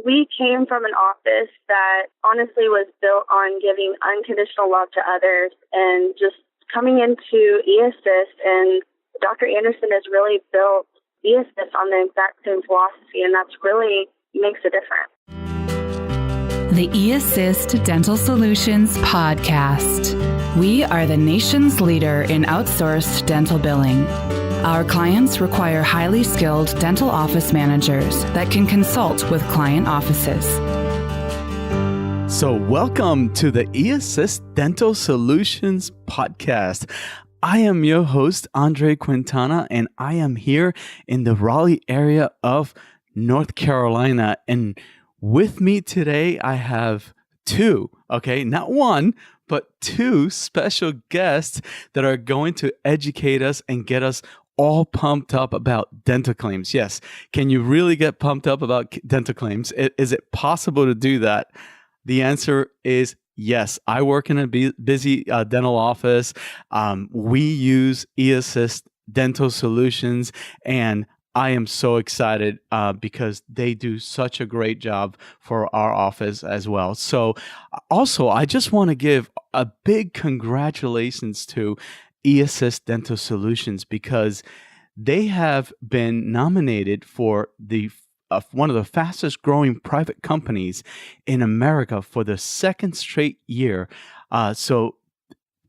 we came from an office that honestly was built on giving unconditional love to others, and just coming into eAssist, and Dr. Anderson has really built eAssist on the exact same philosophy, and that's really makes a difference. The eAssist Dental Solutions Podcast. We are the nation's leader in outsourced dental billing. Our clients require highly skilled dental office managers that can consult with client offices. So welcome to the eAssist Dental Solutions Podcast. I am your host, Andre Quintana, and I am here in the Raleigh area of North Carolina. And with me today, I have not one, but two special guests that are going to educate us and get us all pumped up about dental claims. Yes. Can you really get pumped up about dental claims? Is it possible to do that? The answer is yes. I work in a busy dental office. We use eAssist Dental Solutions, and I am so excited because they do such a great job for our office as well. So also, I just want to give a big congratulations to eAssist Dental Solutions because they have been nominated for the one of the fastest growing private companies in America for the second straight year. So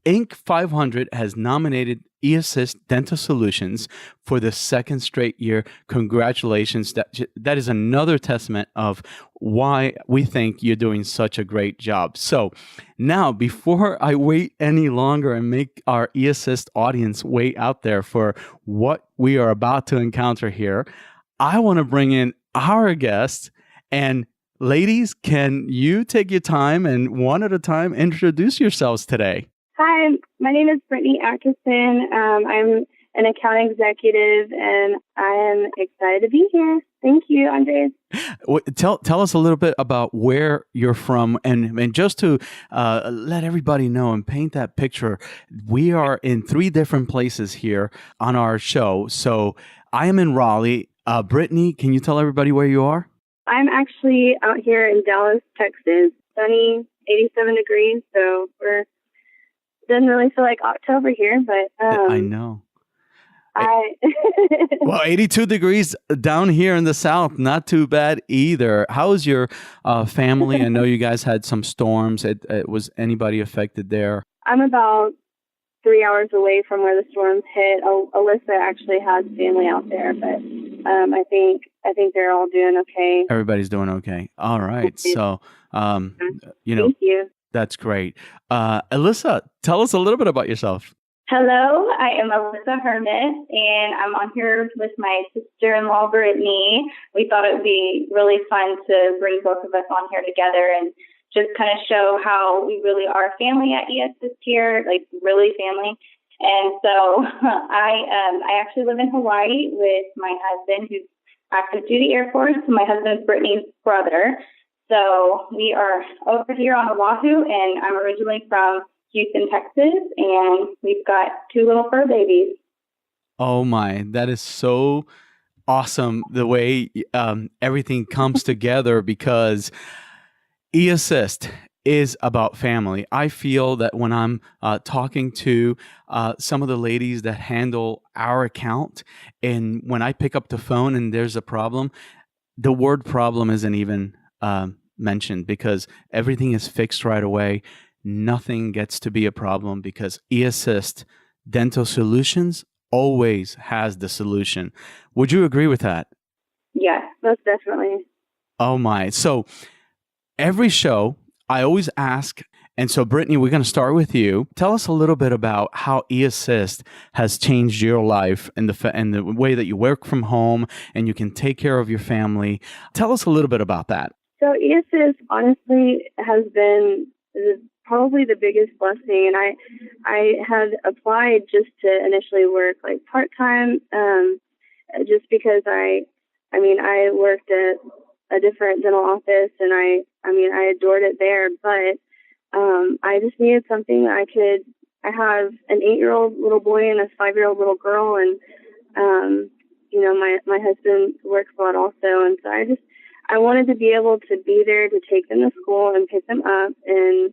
Inc. 500 has nominated eAssist Dental Solutions for the second straight year. Congratulations. That is another testament of why we think you're doing such a great job. So now, before I wait any longer and make our eAssist audience wait out there for what we are about to encounter here, I want to bring in our guest. And ladies, can you take your time and one at a time introduce yourselves today? Hi, my name is Brittani Atkison. I'm an account executive, and I am excited to be here. Thank you, Andre. Tell us a little bit about where you're from, and just to let everybody know and paint that picture, we are in 3 different places here on our show. So I am in Raleigh. Brittani, can you tell everybody where you are? I'm actually out here in Dallas, Texas. Sunny, 87 degrees, so doesn't really feel like October here, but I know. Well, 82 degrees down here in the South, not too bad either. How's your family? I know you guys had some storms. Was anybody affected there? I'm about 3 hours away from where the storms hit. Alyssa actually has family out there, but I think they're all doing okay. Everybody's doing okay. All right. So, Thank you. That's great. Alyssa, tell us a little bit about yourself. Hello, I am Alyssa Hermes, and I'm on here with my sister-in-law, Brittani. We thought it would be really fun to bring both of us on here together and just kind of show how we really are family at eAssist here, like really family. And so I actually live in Hawaii with my husband, who's active duty Air Force. My husband's Brittani's brother. So we are over here on Oahu, and I'm originally from Houston, Texas, and we've got 2 little fur babies. Oh my, that is so awesome the way everything comes together, because eAssist is about family. I feel that when I'm talking to some of the ladies that handle our account, and when I pick up the phone and there's a problem, the word problem isn't even mentioned, because everything is fixed right away. Nothing gets to be a problem because eAssist Dental Solutions always has the solution. Would you agree with that? Yes, most definitely. Oh my. So every show I always ask, and so Brittani, we're going to start with you. Tell us a little bit about how eAssist has changed your life and the way that you work from home and you can take care of your family. Tell us a little bit about that. So eAssist honestly has been probably the biggest blessing, and I had applied just to initially work like part-time, just because I worked at a different dental office, and I adored it there, but I just needed something I have an 8-year-old little boy and a 5-year-old little girl, and my husband works a lot also, and so I wanted to be able to be there to take them to school and pick them up and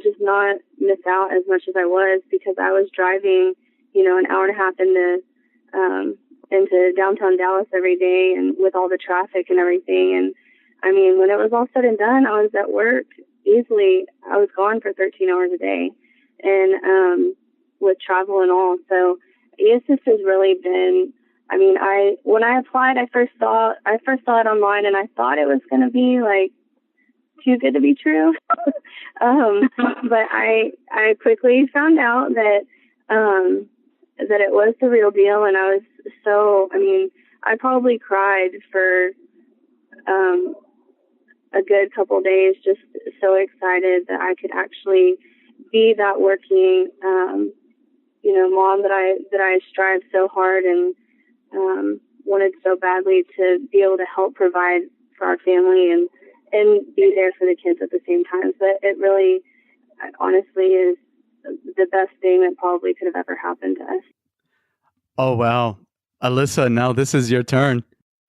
just not miss out as much as I was, because I was driving, an hour and a half into downtown Dallas every day, and with all the traffic and everything. And I mean, when it was all said and done, I was at work easily. I was gone for 13 hours a day, and with travel and all. So eAssist has really been. I mean, when I applied, I first saw it online, and I thought it was going to be like too good to be true. But I quickly found out that it was the real deal, and I was I probably cried for a good couple days, just so excited that I could actually be that working, mom that I strived so hard and wanted so badly to be able to help provide for our family and be there for the kids at the same time. So it really, honestly, is the best thing that probably could have ever happened to us. Oh, wow. Alyssa, now this is your turn.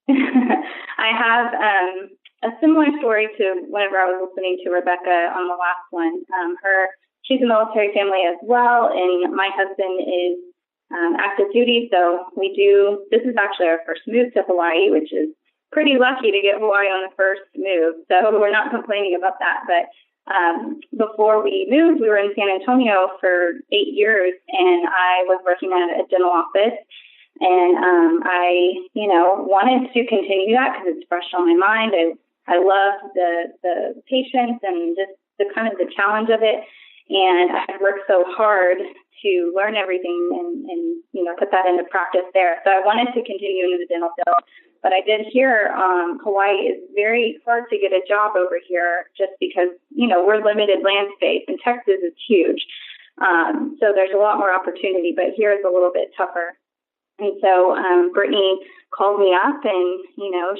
I have a similar story to whenever I was listening to Rebecca on the last one. She's a military family as well, and my husband is active duty, so this is actually our first move to Hawaii, which is pretty lucky to get Hawaii on the first move, so we're not complaining about that. But before we moved, we were in San Antonio for 8 years, and I was working at a dental office, and I wanted to continue that because it's fresh on my mind. I love the patients and just the kind of the challenge of it, and I worked so hard to learn everything and put that into practice there. So I wanted to continue into the dental field. But I did hear Hawaii is very hard to get a job over here just because, we're limited land space, and Texas is huge. So there's a lot more opportunity, but here is a little bit tougher. And so Brittany called me up and,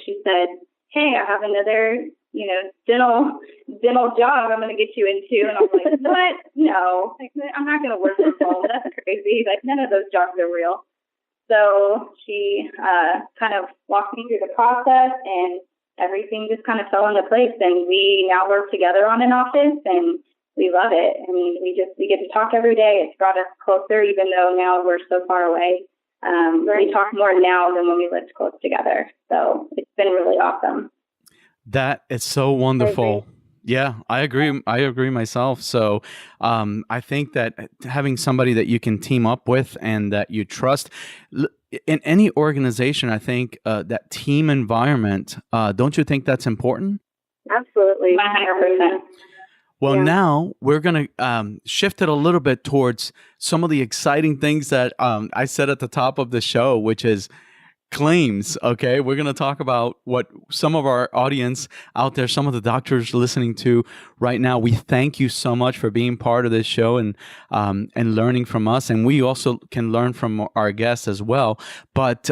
she said, hey, I have another, dental job I'm going to get you into. And I was like, what? No, I'm not going to work from home. That's crazy. Like, none of those jobs are real. So she kind of walked me through the process, and everything just kind of fell into place. And we now work together on an office, and we love it. I mean, we get to talk every day. It's brought us closer, even though now we're so far away. We talk more now than when we lived close together. So it's been really awesome. That is so wonderful. Yeah, I agree. I agree myself. So I think that having somebody that you can team up with and that you trust in any organization, I think that team environment, don't you think that's important? Absolutely. 100%. Well, now we're going to shift it a little bit towards some of the exciting things that I said at the top of the show, which is claims. Okay, we're going to talk about what some of our audience out there, some of the doctors listening to right now. We thank you so much for being part of this show and learning from us, and we also can learn from our guests as well. But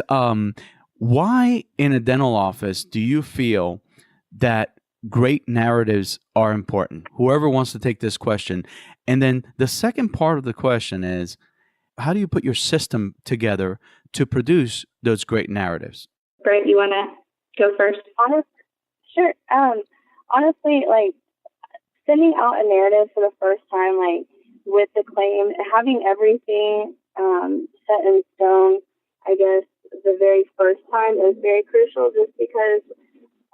why in a dental office do you feel that great narratives are important? Whoever wants to take this question. And then the second part of the question is, how do you put your system together to produce those great narratives? Britt, you want to go first? Sure. Honestly, like sending out a narrative for the first time, like with the claim, having everything set in stone, I guess the very first time is very crucial, just because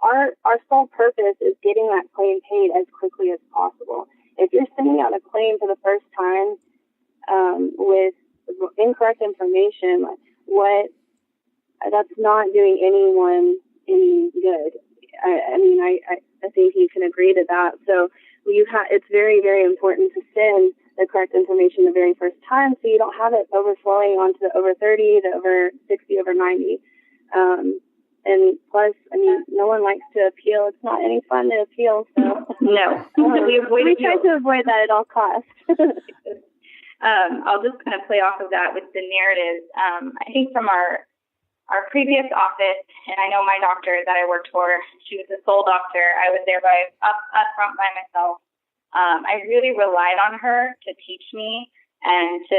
our sole purpose is getting that claim paid as quickly as possible. If you're sending out a claim for the first time with incorrect information, that's not doing anyone any good. I think you can agree to that. So it's very, very important to send the correct information the very first time, so you don't have it overflowing onto the over 30, the over 60, over 90. And plus, no one likes to appeal. It's not any fun to appeal. So no, we try to avoid that at all costs. I'll just kind of play off of that with the narrative. I think from our previous office, and I know my doctor that I worked for, she was the sole doctor. I was there up front by myself. I really relied on her to teach me and to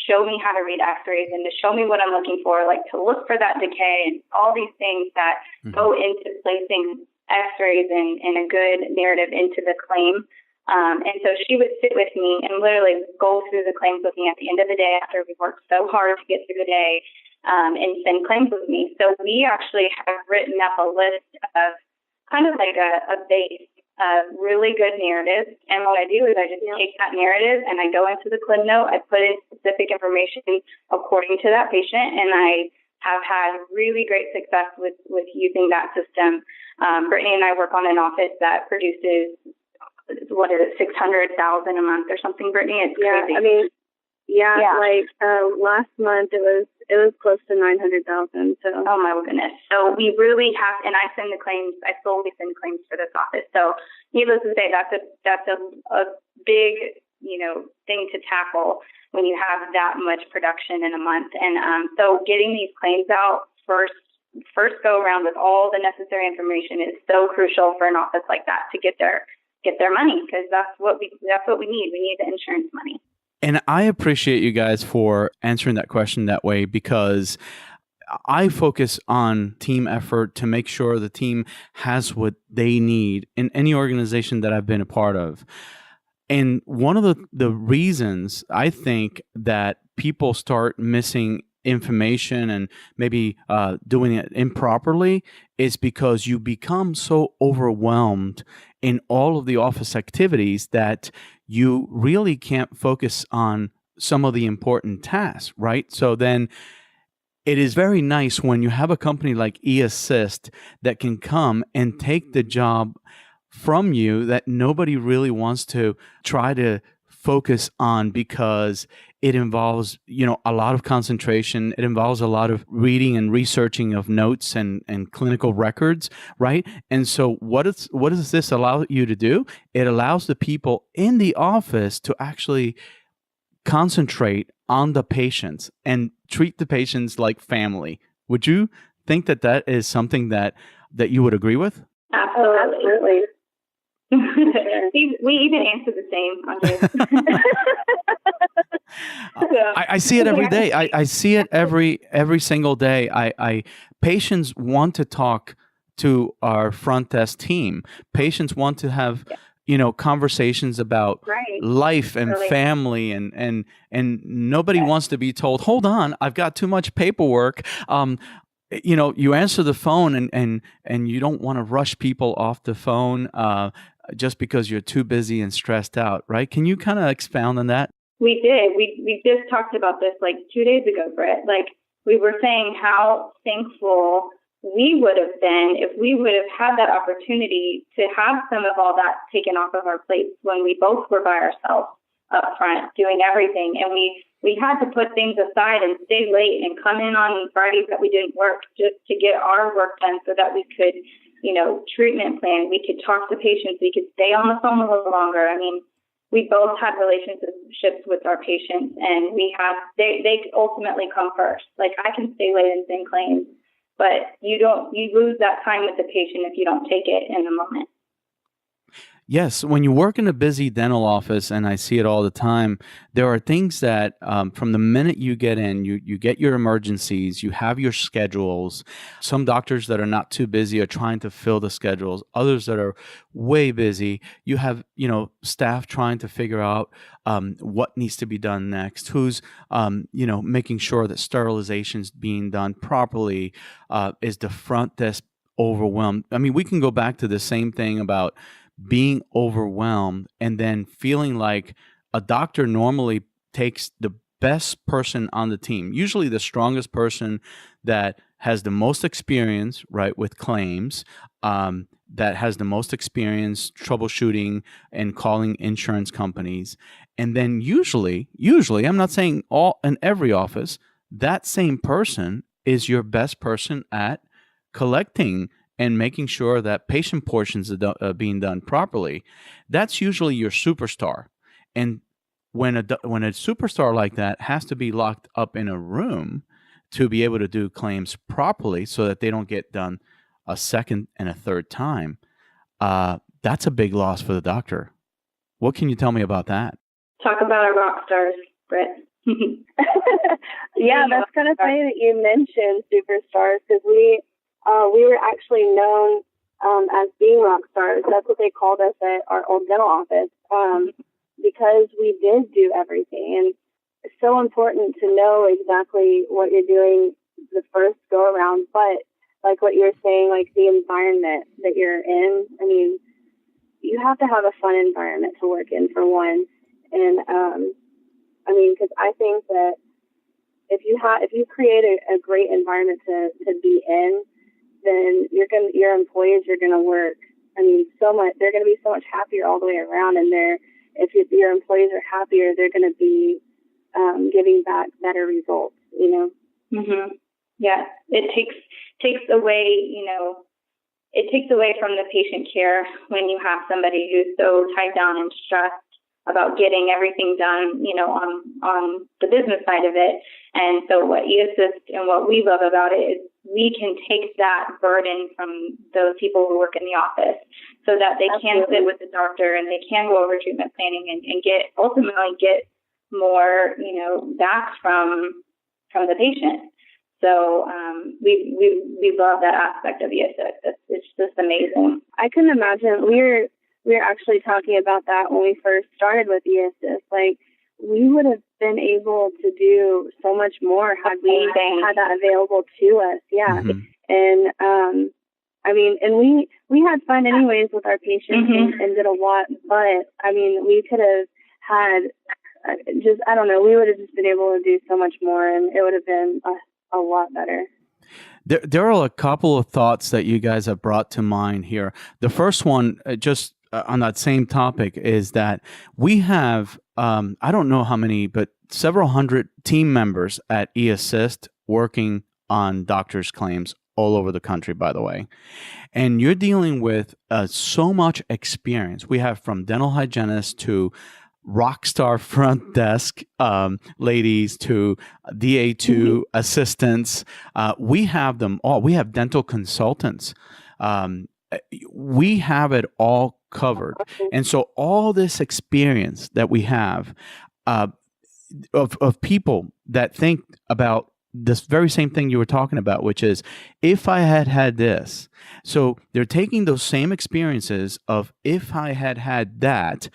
show me how to read x-rays and to show me what I'm looking for, like to look for that decay and all these things that go into placing x-rays and a good narrative into the claim. And so she would sit with me and literally go through the claims with me at the end of the day after we worked so hard to get through the day, and send claims with me. So we actually have written up a list of kind of like a base of really good narratives. And what I do is I just take that narrative and I go into the clin note, I put in specific information according to that patient, and I have had really great success with using that system. Brittany and I work on an office that produces, what is it, 600,000 a month or something, Brittany? It's crazy. I mean, like last month it was close to 900,000. So oh my goodness. So we really have, and I solely send claims for this office. So needless to say, that's a big, thing to tackle when you have that much production in a month. And so getting these claims out first go around with all the necessary information is so crucial for an office like that to get their money, because that's what we need. We need the insurance money. And I appreciate you guys for answering that question that way, because I focus on team effort to make sure the team has what they need in any organization that I've been a part of. And one of the reasons I think that people start missing information and maybe doing it improperly is because you become so overwhelmed in all of the office activities that you really can't focus on some of the important tasks, right? So then it is very nice when you have a company like eAssist that can come and take the job from you that nobody really wants to try to focus on, because it involves, a lot of concentration. It involves a lot of reading and researching of notes and clinical records, right? And so what does this allow you to do? It allows the people in the office to actually concentrate on the patients and treat the patients like family. Would you think that is something that you would agree with? Absolutely. We even answer the same, Andre. I see it every day. I see it every single day. Patients want to talk to our front desk team. Patients want to have conversations about life and family, and nobody wants to be told, hold on, I've got too much paperwork. You answer the phone and you don't want to rush people off the phone just because you're too busy and stressed out, right? Can you kind of expound on that? We did. We just talked about this like 2 days ago, Britt. Like, we were saying how thankful we would have been if we would have had that opportunity to have some of all that taken off of our plates when we both were by ourselves up front doing everything. And we had to put things aside and stay late and come in on Fridays that we didn't work just to get our work done so that we could, treatment plan. We could talk to patients. We could stay on the phone a little longer. I mean, we both had relationships with our patients, and they ultimately come first. Like, I can stay late and send claims, but you lose that time with the patient if you don't take it in the moment. Yes, when you work in a busy dental office, and I see it all the time, there are things that from the minute you get in, you get your emergencies, you have your schedules. Some doctors that are not too busy are trying to fill the schedules. Others that are way busy, you have staff trying to figure out what needs to be done next, who's making sure that sterilization's being done properly. Is the front desk overwhelmed? I mean, we can go back to the same thing about being overwhelmed and then feeling like a doctor normally takes the best person on the team, usually the strongest person that has the most experience, right, with claims, that has the most experience troubleshooting and calling insurance companies. And then usually, I'm not saying all in every office, that same person is your best person at collecting and making sure that patient portions are being done properly. That's usually your superstar. And when a superstar like that has to be locked up in a room to be able to do claims properly so that they don't get done a second and a third time, that's a big loss for the doctor. What can you tell me about that? Talk about our rock stars. Britt. Yeah, that's kind of funny that you mentioned superstars, because we were actually known as being rock stars. That's what they called us at our old dental office, because we did do everything. And it's so important to know exactly what you're doing the first go around. But like what you're saying, like the environment that you're in, I mean, you have to have a fun environment to work in, for one. And I mean, because I think that if you create a great environment to be in, then your employees are gonna work. I mean, so much. They're gonna be so much happier all the way around, and if your employees are happier, they're gonna be giving back better results. You know. Mhm. Yeah, it takes away, it takes away from the patient care when you have somebody who's so tied down and stressed about getting everything done, on the business side of it. And so what eAssist and what we love about it is we can take that burden from those people who work in the office, so that they can sit with the doctor and they can go over treatment planning and ultimately get more, back from the patient. So we love that aspect of eAssist. It's just amazing. I couldn't imagine. We were actually talking about that when we first started with eAssist. Like, we would have been able to do so much more had we had that available to us. Yeah. Mm-hmm. And I mean, and we had fun anyways with our patients, and did a lot. But I mean, we could have had I don't know. We would have just been able to do so much more, and it would have been a lot better. There are a couple of thoughts that you guys have brought to mind here. The first one, just on that same topic, is that we have, I don't know how many, but several hundred team members at eAssist working on doctors' claims all over the country, by the way. And you're dealing with so much experience. We have from dental hygienists to rockstar front desk ladies to DA2 assistants. We have them all. We have dental consultants. We have it all covered. And so all this experience that we have of people that think about this very same thing you were talking about, which is, if I had this. So they're taking those same experiences of if I had that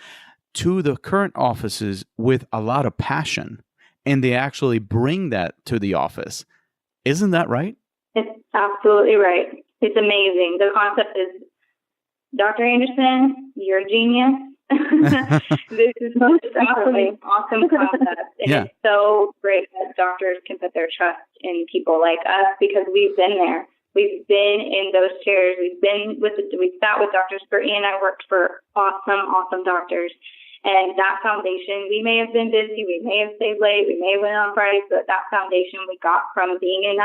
to the current offices with a lot of passion, and they actually bring that to the office. Isn't that right? It's absolutely right. It's amazing. The concept is, Dr. Anderson, you're a genius. This is an awesome concept. And It's so great that doctors can put their trust in people like us, because we've been there. We've been in those chairs. We sat with Drs. Brittani and I worked for awesome doctors. And that foundation, we may have been busy, we may have stayed late, we may have went on Fridays, but that foundation we got from being in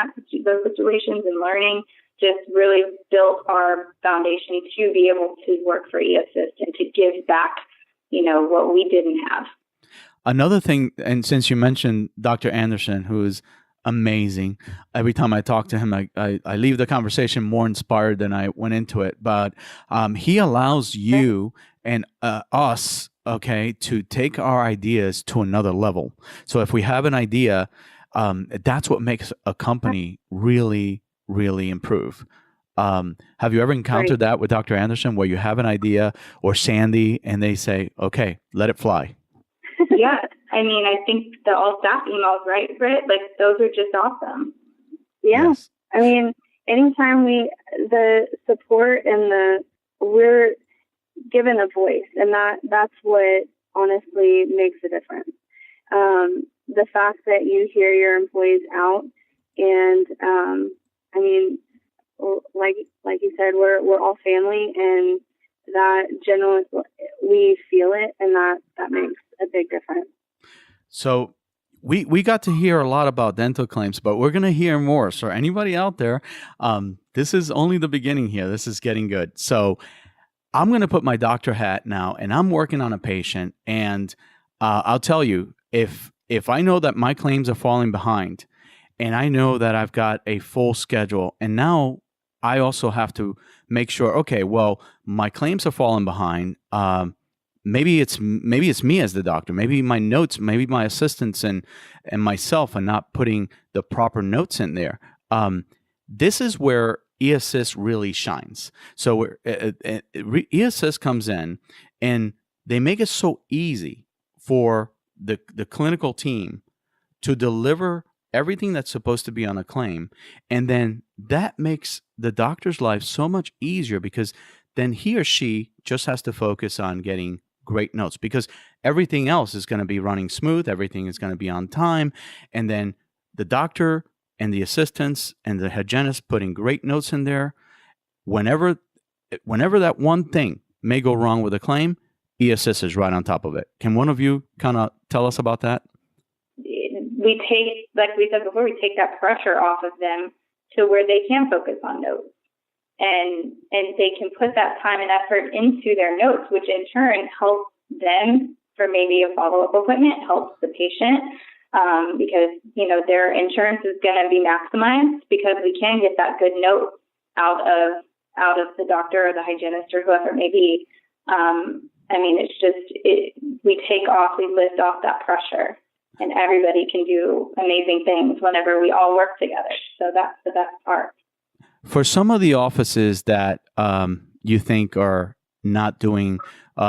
those situations and learning just really built our foundation to be able to work for eAssist and to give back, what we didn't have. Another thing, and since you mentioned Dr. Anderson, who is amazing. Every time I talk to him, I leave the conversation more inspired than I went into it. But he allows you and us, to take our ideas to another level. So if we have an idea, that's what makes a company really, really improve. Have you ever encountered that with Dr. Anderson, where you have an idea, or Sandy, and they say, okay, let it fly? Yeah. I mean, I think the all staff emails, right, Britt? Like, those are just awesome. Yeah. Yes. I mean, anytime the support and we're given a voice, and that's what honestly makes a difference. The fact that you hear your employees out, and I mean, like you said, we're all family, and that generally we feel it, and that makes a big difference. So we got to hear a lot about dental claims, but we're going to hear more. So anybody out there, this is only the beginning here. This is getting good. So I'm going to put my doctor hat now, and I'm working on a patient. And I'll tell you, if I know that my claims are falling behind, and I know that I've got a full schedule, and now I also have to make sure, okay, well, my claims are falling behind. maybe it's me as the doctor. Maybe my notes, maybe my assistants and myself are not putting the proper notes in there. This is where eAssist really shines. So eAssist comes in and they make it so easy for the clinical team to deliver everything that's supposed to be on a claim. And then that makes the doctor's life so much easier, because then he or she just has to focus on getting great notes, because everything else is going to be running smooth. Everything is going to be on time. And then the doctor and the assistants and the hygienist putting great notes in there. Whenever that one thing may go wrong with a claim, eAssist is right on top of it. Can one of you kind of tell us about that? We take, like we said before, we take that pressure off of them to where they can focus on notes. And they can put that time and effort into their notes, which in turn helps them for maybe a follow-up appointment, helps the patient, because, their insurance is going to be maximized because we can get that good note out of the doctor or the hygienist or whoever it may be. We lift off that pressure, and everybody can do amazing things whenever we all work together. So that's the best part. For some of the offices that you think are not doing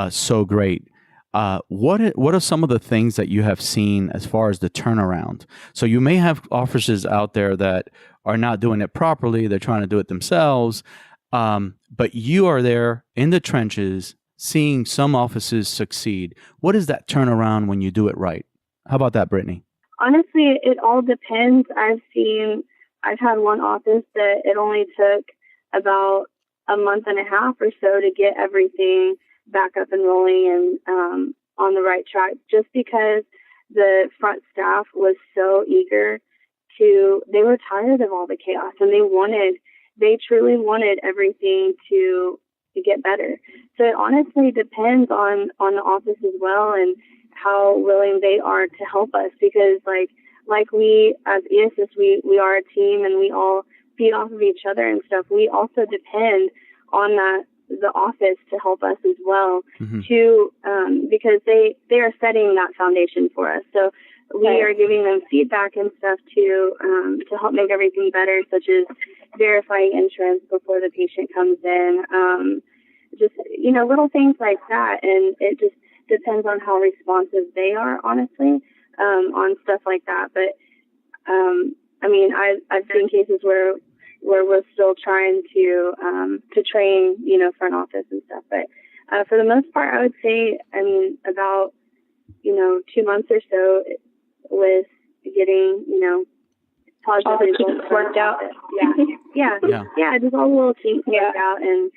so great, what are some of the things that you have seen as far as the turnaround? So you may have offices out there that are not doing it properly. They're trying to do it themselves. But you are there in the trenches seeing some offices succeed. What is that turnaround when you do it right? How about that, Brittani? Honestly, it all depends. I've had one office that it only took about a month and a half or so to get everything back up and rolling and on the right track, just because the front staff was so eager they were tired of all the chaos, and they truly wanted everything to get better. So it honestly depends on the office as well, and how willing they are to help us, because like we as eAssist, we are a team and we all feed off of each other and stuff. We also depend on the office to help us as well, because they are setting that foundation for us. So we are giving them feedback and stuff to help make everything better, such as verifying insurance before the patient comes in, just little things like that. And it just depends on how responsive they are, honestly, on stuff like that. But I've seen cases where we're still trying to train, front office and stuff. But for the most part, I would say, about 2 months or so with getting positive results worked out. Yeah. Just all the little kinks worked out, and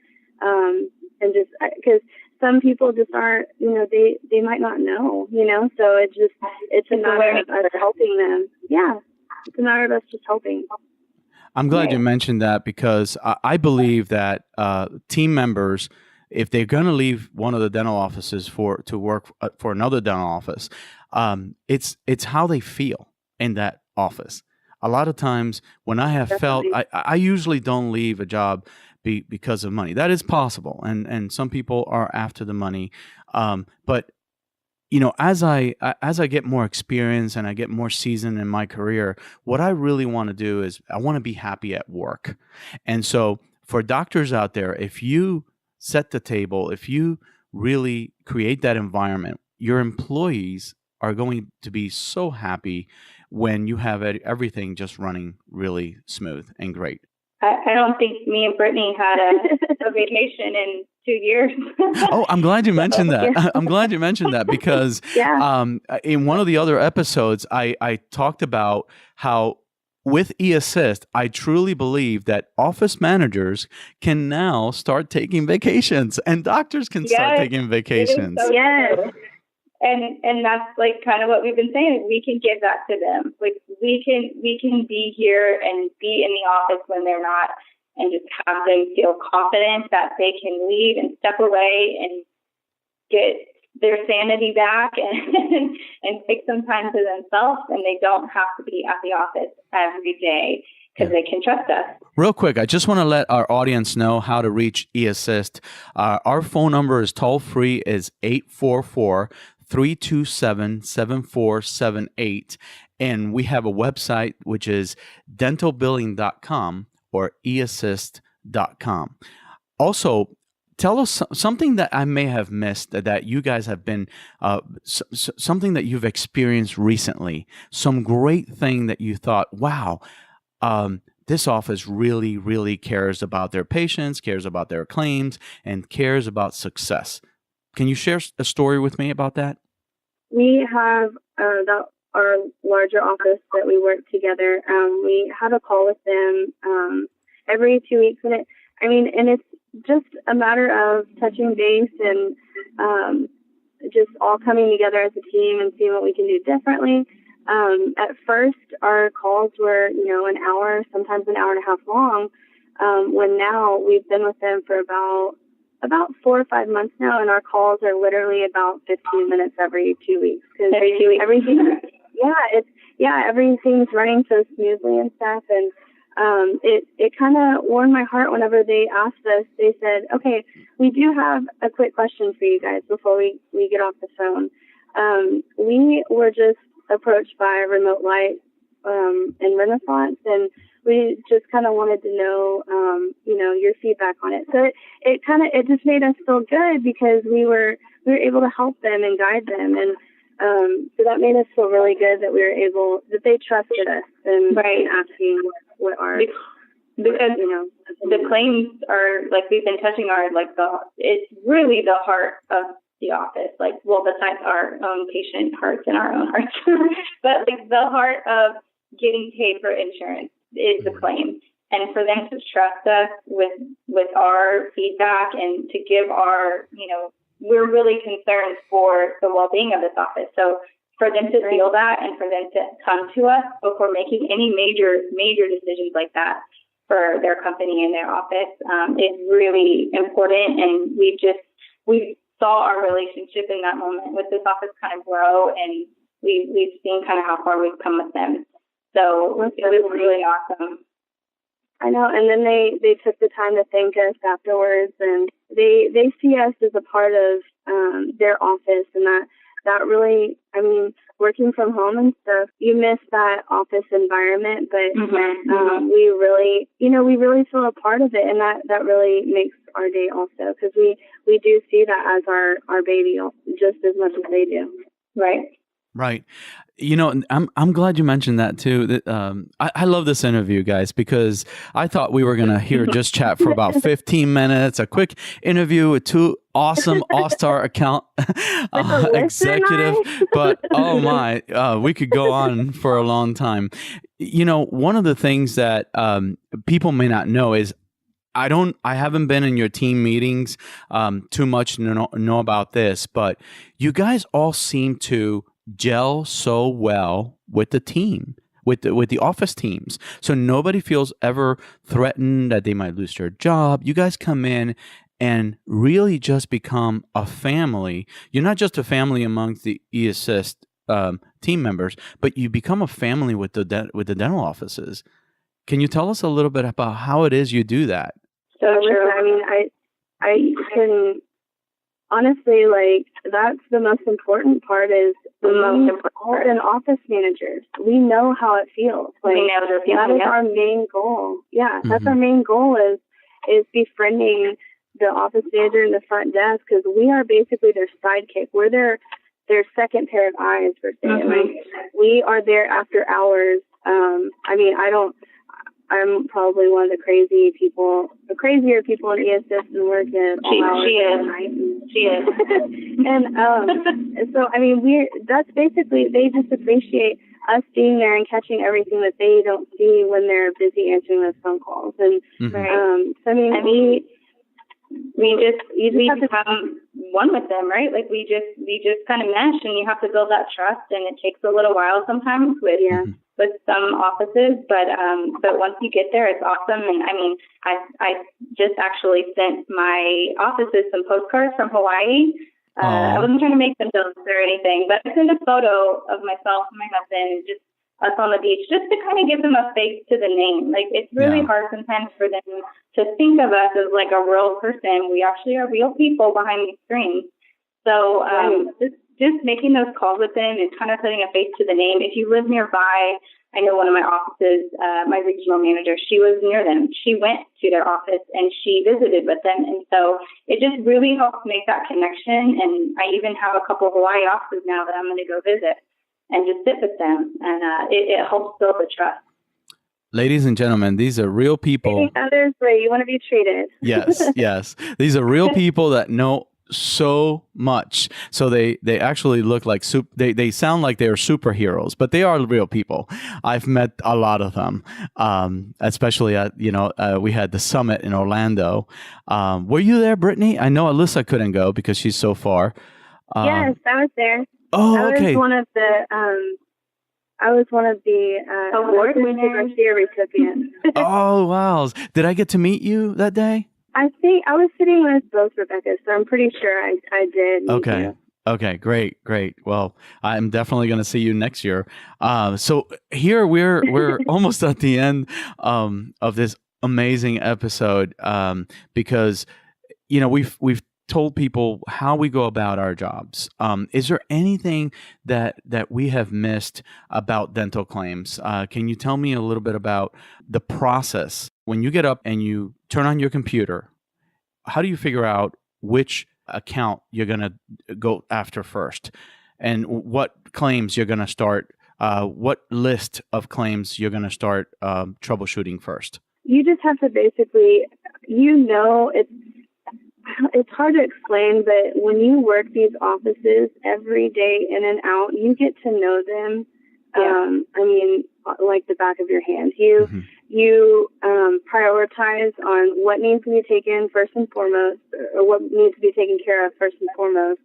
just because some people just aren't, they might not know, so it's a matter of us helping them. Yeah, it's a matter of us just helping. I'm glad you mentioned that, because I believe that team members, if they're going to leave one of the dental offices to work for another dental office, it's how they feel in that office. A lot of times when I have felt, I usually don't leave a job because of money. That is possible, and some people are after the money. But as I get more experience and I get more seasoned in my career, what I really want to do is I want to be happy at work. And so for doctors out there, if you set the table, if you really create that environment, your employees are going to be so happy when you have everything just running really smooth and great. I don't think me and Brittani had a vacation in 2 years. Oh, I'm glad you mentioned that. I'm glad you mentioned that, because in one of the other episodes, I talked about how with eAssist, I truly believe that office managers can now start taking vacations, and doctors can start taking vacations. So And that's kind of what we've been saying. We can give that to them. We can be here and be in the office when they're not, and just have them feel confident that they can leave and step away and get their sanity back and take some time to themselves, and they don't have to be at the office every day. because they can trust us. Real quick, I just want to let our audience know how to reach eAssist. Our phone number is toll-free, is 844-327-7478. And we have a website, which is dentalbilling.com or eAssist.com. Also, tell us something that I may have missed that you guys have been, something that you've experienced recently, some great thing that you thought, wow, this office really, really cares about their patients, cares about their claims, and cares about success. Can you share a story with me about that? We have our larger office that we work together. We have a call with them every 2 weeks, and it's just a matter of touching base and just all coming together as a team and seeing what we can do differently. At first, our calls were, an hour, sometimes an hour and a half long, when now we've been with them for about 4 or 5 months now, and our calls are literally about 15 minutes every 2 weeks. Every 2 weeks? Everything, everything's running so smoothly and stuff, and it kind of warmed my heart whenever they asked us. They said, okay, we do have a quick question for you guys before we get off the phone. We were just approached by Remote Light in Renaissance, and we just kind of wanted to know, your feedback on it. So it just made us feel good because we were able to help them and guide them, and so that made us feel really good that that they trusted us and asking what our because the claims are, like, we've been touching it's really the heart of the office, besides our own patient hearts and our own hearts, but the heart of getting paid for insurance is the claim. And for them to trust us with our feedback and to give our, we're really concerned for the well-being of this office. So for them to feel that and for them to come to us before making any major decisions like that for their company and their office is really important. And we saw our relationship in that moment with this office kind of grow, and we've seen kind of how far we've come with them. So it was really awesome. I know, and then they took the time to thank us afterwards, and they see us as a part of their office, and that really, working from home and stuff, you miss that office environment, but we really feel a part of it, and that really makes our day also, because we do see that as our baby just as much as they do. Right. I'm glad you mentioned that too. I love this interview, guys, because I thought we were going to just chat for about 15 minutes, a quick interview with two awesome all-star account executive. But oh my, we could go on for a long time. One of the things that people may not know is I haven't been in your team meetings too much to know about this, but you guys all seem to gel so well with the team, with the office teams. So nobody feels ever threatened that they might lose their job. You guys come in and really just become a family. You're not just a family amongst the eAssist team members, but you become a family with the dental offices. Can you tell us a little bit about how it is you do that? So true. I can honestly, that's the most important part is and office managers. We know how it feels. We know they're feeling. That is our main goal. Yeah, that's our main goal is befriending the office manager in the front desk, because we are basically their sidekick. We're their second pair of eyes, per se. We are there after hours. I'm probably one of the crazier people in eAssist and work at all hours of the night. She is. And so, that's basically, they just appreciate us being there and catching everything that they don't see when they're busy answering those phone calls. And, we become one with them, right? We just kind of mesh, and you have to build that trust, and it takes a little while sometimes with some offices, but once you get there, it's awesome. And I just actually sent my offices some postcards from Hawaii. I wasn't trying to make them jealous or anything, but I sent a photo of myself and my husband, just us on the beach, just to kind of give them a face to the name. Like, it's really hard sometimes for them to think of us as like a real person. We actually are real people behind these screens. So just making those calls with them and kind of putting a face to the name. If you live nearby, I know one of my offices, my regional manager, she was near them. She went to their office and she visited with them. And so it just really helps make that connection. And I even have a couple of Hawaii offices now that I'm going to go visit and just sit with them. And it helps build the trust. Ladies and gentlemen, these are real people. Treating others the way you want to be treated. Yes. These are real people that know so much. So they actually look like they sound like they are superheroes, but they are real people. I've met a lot of them, especially at we had the summit in Orlando. Were you there, Brittani? I know Alyssa couldn't go because she's so far. Yes, I was there. Oh, okay. I was one of the award winners, recipients. Oh, wow! Did I get to meet you that day? I think I was sitting with both Rebecca, so I'm pretty sure I did. Okay, great. Well, I'm definitely going to see you next year. So here we're almost at the end of this amazing episode because we've told people how we go about our jobs. Is there anything that we have missed about dental claims? Can you tell me a little bit about the process? When you get up and you turn on your computer, how do you figure out which account you're going to go after first and what claims you're going to start, what list of claims you're going to start troubleshooting first? You just have to basically, it's hard to explain, but when you work these offices every day in and out, you get to know them. Like the back of your hand. You prioritize on what needs to be taken first and foremost, or what needs to be taken care of first and foremost,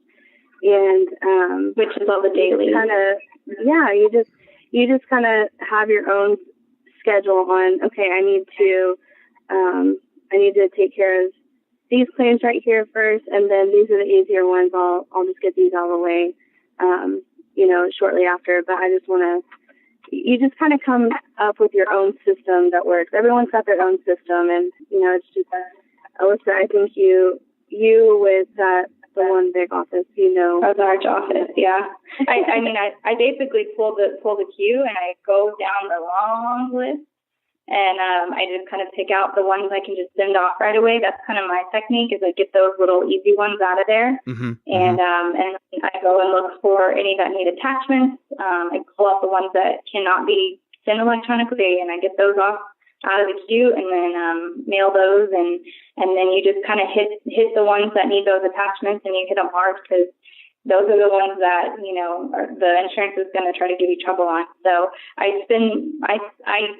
and which is all the daily. You just kind of have your own schedule on. Okay, I need to take care of these claims right here first, and then these are the easier ones. I'll just get these out of the way, shortly after. But I just want to. You just kind of come up with your own system that works. Everyone's got their own system, and it's just Alyssa. I think you with the one big office, a large office, yeah. I basically pull the queue and I go down the long list, and I just kind of pick out the ones I can just send off right away. That's kind of my technique, is I get those little easy ones out of there, and I go and look for any that need attachments. I pull out the ones that cannot be sent electronically, and I get those off out of the queue, and then mail those, and then you just kind of hit the ones that need those attachments, and you hit them hard, because those are the ones that, the insurance is going to try to give you trouble on. So I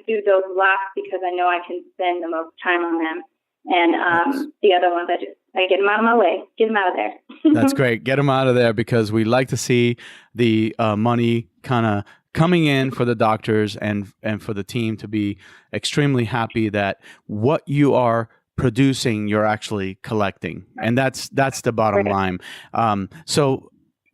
do those last because I know I can spend the most time on them. And the other ones, I get them out of my way, get them out of there. That's great. Get them out of there, because we like to see the money kind of coming in for the doctors and for the team to be extremely happy that what you are producing, you're actually collecting. And that's the bottom line. So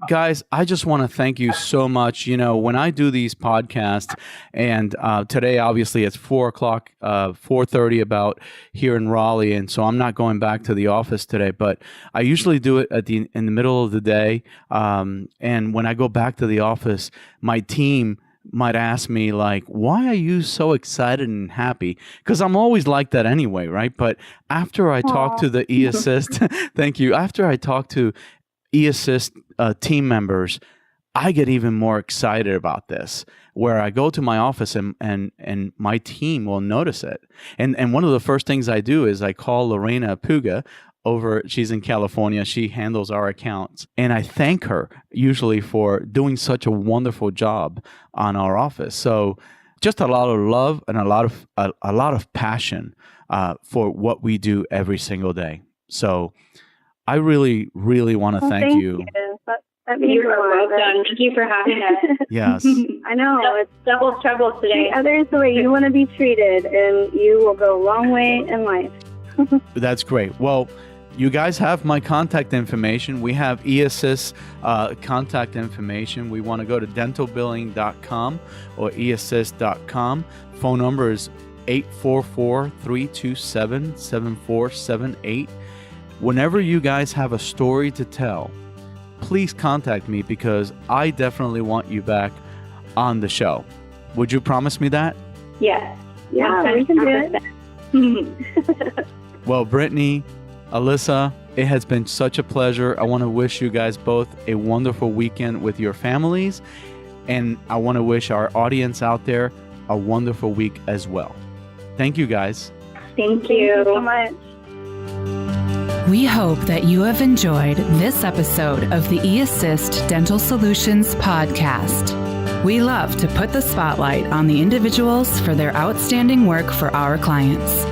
guys, I just want to thank you so much. When I do these podcasts, and today, obviously, it's 4:30 about here in Raleigh, and so I'm not going back to the office today, but I usually do it in the middle of the day. And when I go back to the office, my team might ask me, like, why are you so excited and happy? Because I'm always like that anyway, right? But after I talk to the eAssist, thank you. After I talk to eAssist team members, I get even more excited about this, where I go to my office and my team will notice it. And one of the first things I do is I call Lorena Puga over. She's in California. She handles our accounts. And I thank her usually for doing such a wonderful job on our office. So just a lot of love and a lot of passion for what we do every single day. So I really, really want to thank you. That means you are well done. Thank you for having us. Yes. I know. It's double trouble today. Treat others the way you want to be treated, and you will go a long way in life. That's great. Well, you guys have my contact information. We have eAssist contact information. We want to go to dentalbilling.com or eassist.com. Phone number is 844-327-7478. Whenever you guys have a story to tell, please contact me because I definitely want you back on the show. Would you promise me that? Yes. Yeah, we can do it. Well, Brittani, Alyssa, it has been such a pleasure. I want to wish you guys both a wonderful weekend with your families. And I want to wish our audience out there a wonderful week as well. Thank you, guys. Thank you so much. We hope that you have enjoyed this episode of the eAssist Dental Solutions podcast. We love to put the spotlight on the individuals for their outstanding work for our clients.